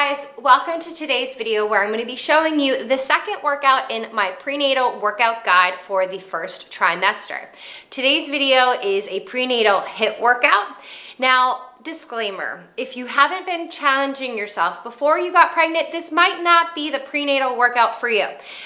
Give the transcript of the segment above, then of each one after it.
guys, welcome to today's video where I'm going to be showing you the second workout in my prenatal workout guide for the first trimester. Today's video is a prenatal HIIT workout. Now, disclaimer, if you haven't been challenging yourself before you got pregnant, this might not be the prenatal workout for you.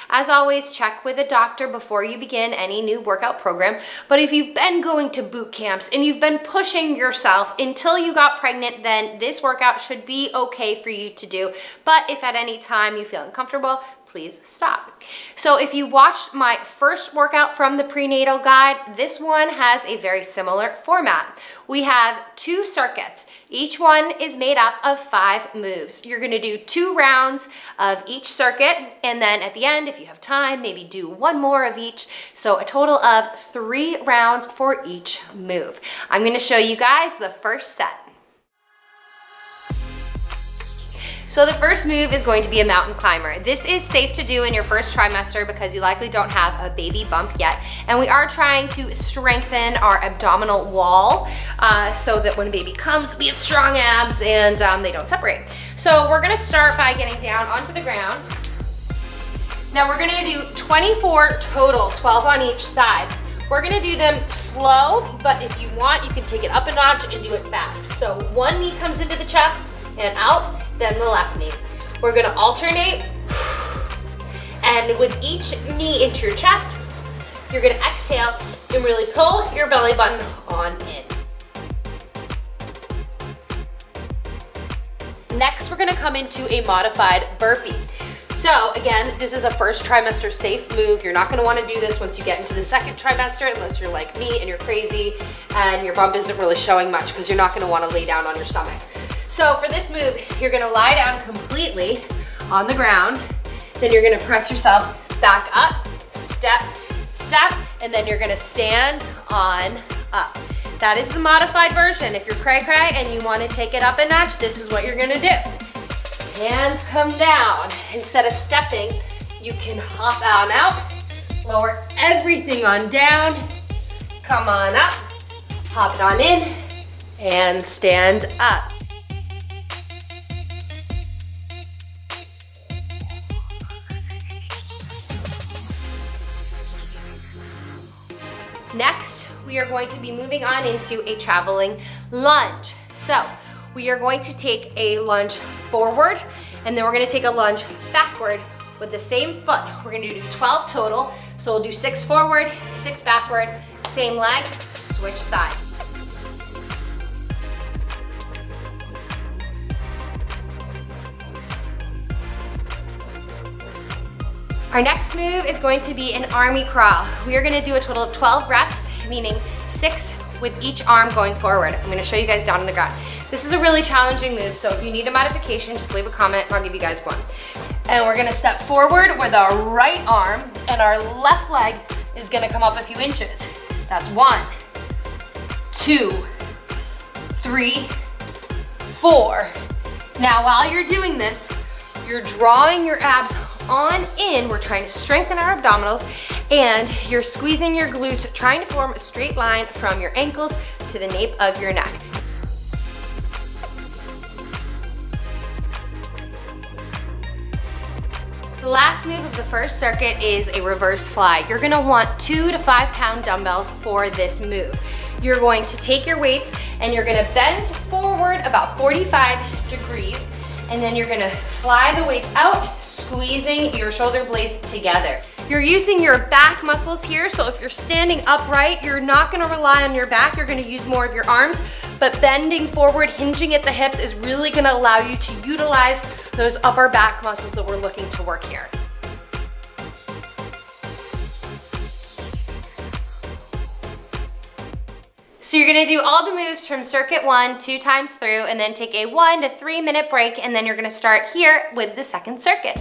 As always, check with a doctor before you begin any new workout program. But if you've been going to boot camps and you've been pushing yourself until you got pregnant, then this workout should be okay for you to do. But if at any time you feel uncomfortable, please stop. So if you watched my first workout from the prenatal guide, this one has a very similar format. We have 2 circuits. Each one is made up of 5 moves. You're gonna do 2 rounds of each circuit, and then at the end, if you have time, maybe do 1 more of each. So a total of 3 rounds for each move. I'm gonna show you guys the first set. So the first move is going to be a mountain climber. This is safe to do in your first trimester because you likely don't have a baby bump yet. And we are trying to strengthen our abdominal wall so that when a baby comes, we have strong abs and they don't separate. So we're gonna start by getting down onto the ground. Now we're gonna do 24 total, 12 on each side. We're gonna do them slow, but if you want, you can take it up a notch and do it fast. So one knee comes into the chest and out, then the left knee. We're gonna alternate, and with each knee into your chest, you're gonna exhale and really pull your belly button on in. Next, we're gonna come into a modified burpee. So again, this is a first trimester safe move. You're not gonna wanna do this once you get into the second trimester unless you're like me and you're crazy and your bump isn't really showing much because you're not gonna wanna lay down on your stomach. So for this move, you're gonna lie down completely on the ground, then you're gonna press yourself back up, step, step, and then you're gonna stand on up. That is the modified version. If you're cray-cray and you wanna take it up a notch, this is what you're gonna do. Hands come down. Instead of stepping, you can hop on out, lower everything on down, come on up, hop it on in, and stand up. Next, we are going to be moving on into a traveling lunge. So we are going to take a lunge forward, and then we're gonna take a lunge backward with the same foot. We're gonna do 12 total. So we'll do 6 forward, 6 backward, same leg, switch side. Our next move is going to be an army crawl. We are gonna do a total of 12 reps, meaning 6 with each arm going forward. I'm gonna show you guys down on the ground. This is a really challenging move, so if you need a modification, just leave a comment and I'll give you guys one. And we're gonna step forward with our right arm, and our left leg is gonna come up a few inches. That's 1, 2, 3, 4. Now while you're doing this, you're drawing your abs on in. We're trying to strengthen our abdominals, and you're squeezing your glutes, trying to form a straight line from your ankles to the nape of your neck. The last move of the first circuit is a reverse fly. You're gonna want 2 to 5 pound dumbbells for this move. You're going to take your weights and you're gonna bend forward about 45 degrees, and then you're gonna fly the weights out, squeezing your shoulder blades together. You're using your back muscles here, so if you're standing upright, you're not gonna rely on your back, you're gonna use more of your arms, but bending forward, hinging at the hips is really gonna allow you to utilize those upper back muscles that we're looking to work here. So you're gonna do all the moves from circuit 1 2 times through, and then take a 1 to 3 minute break, and then you're gonna start here with the second circuit.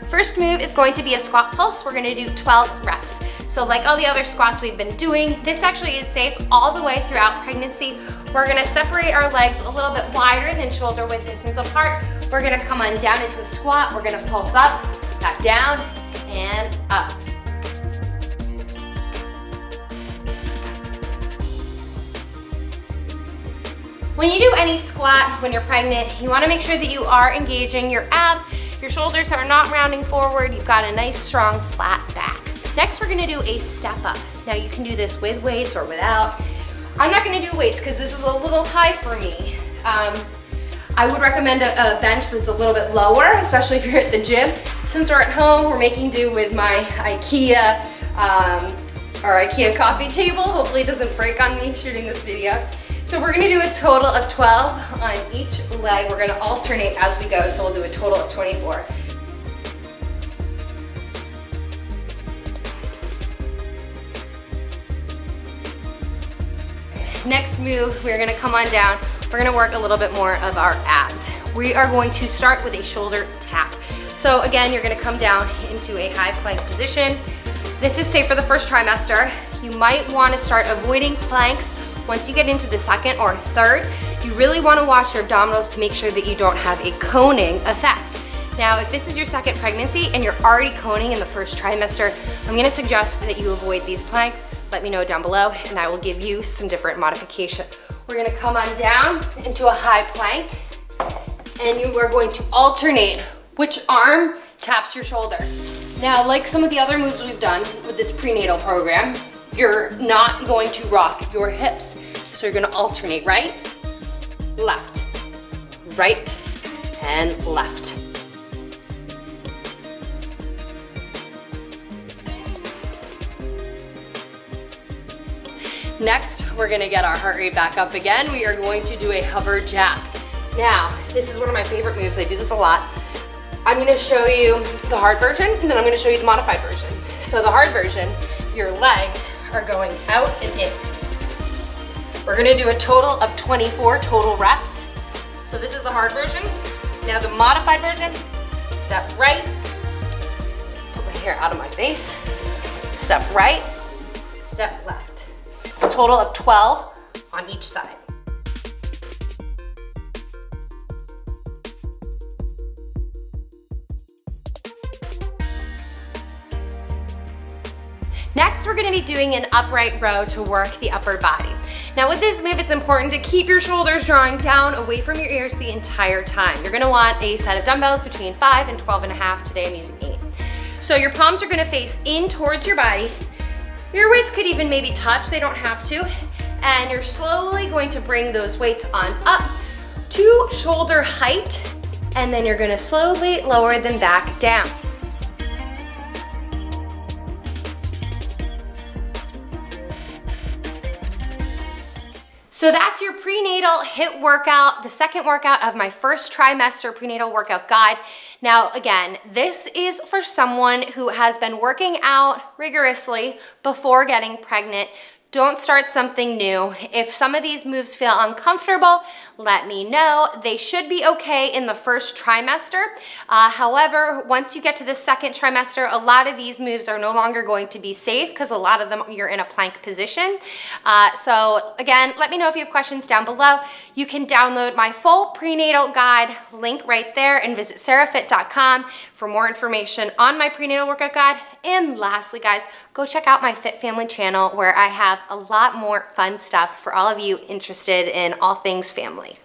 First move is going to be a squat pulse. We're gonna do 12 reps. So like all the other squats we've been doing, this actually is safe all the way throughout pregnancy. We're gonna separate our legs a little bit wider than shoulder width distance apart. We're gonna come on down into a squat. We're gonna pulse up, back down, and up. When you do any squat when you're pregnant, you wanna make sure that you are engaging your abs, your shoulders are not rounding forward, you've got a nice strong flat back. Next, we're gonna do a step up. Now you can do this with weights or without. I'm not gonna do weights because this is a little high for me. I would recommend a bench that's a little bit lower, especially if you're at the gym. Since we're at home, we're making do with my IKEA coffee table. Hopefully it doesn't break on me shooting this video. So we're gonna do a total of 12 on each leg. We're gonna alternate as we go, so we'll do a total of 24. Next move, we're gonna come on down. We're gonna work a little bit more of our abs. We are going to start with a shoulder tap. So again, you're gonna come down into a high plank position. This is safe for the first trimester. You might wanna start avoiding planks once you get into the second or third. You really wanna watch your abdominals to make sure that you don't have a coning effect. Now, if this is your second pregnancy and you're already coning in the first trimester, I'm gonna suggest that you avoid these planks. Let me know down below and I will give you some different modifications. We're gonna come on down into a high plank and you are going to alternate which arm taps your shoulder. Now, like some of the other moves we've done with this prenatal program, you're not going to rock your hips. So you're gonna alternate right, left, right, and left. Next, we're gonna get our heart rate back up again. We are going to do a hover jack. Now, this is one of my favorite moves. I do this a lot. I'm gonna show you the hard version, and then I'm gonna show you the modified version. So the hard version, your legs are going out and in. We're gonna do a total of 24 total reps. So this is the hard version. Now the modified version, step right, put my hair out of my face, step right, step left. A total of 12 on each side. Next, we're gonna be doing an upright row to work the upper body. Now with this move, it's important to keep your shoulders drawing down away from your ears the entire time. You're gonna want a set of dumbbells between 5 and 12.5. Today I'm using 8. So your palms are gonna face in towards your body. Your weights could even maybe touch, they don't have to. And you're slowly going to bring those weights on up to shoulder height, and then you're gonna slowly lower them back down. So that's your prenatal HIIT workout, the second workout of my first trimester prenatal workout guide. Now again, this is for someone who has been working out rigorously before getting pregnant. Don't start something new. If some of these moves feel uncomfortable, let me know. They should be okay in the first trimester. However, once you get to the second trimester, a lot of these moves are no longer going to be safe because a lot of them you're in a plank position. So again, let me know if you have questions down below. You can download my full prenatal guide, link right there, and visit sarahfit.com for more information on my prenatal workout guide. And lastly, guys, go check out my Fit Family channel where I have a lot more fun stuff for all of you interested in all things family.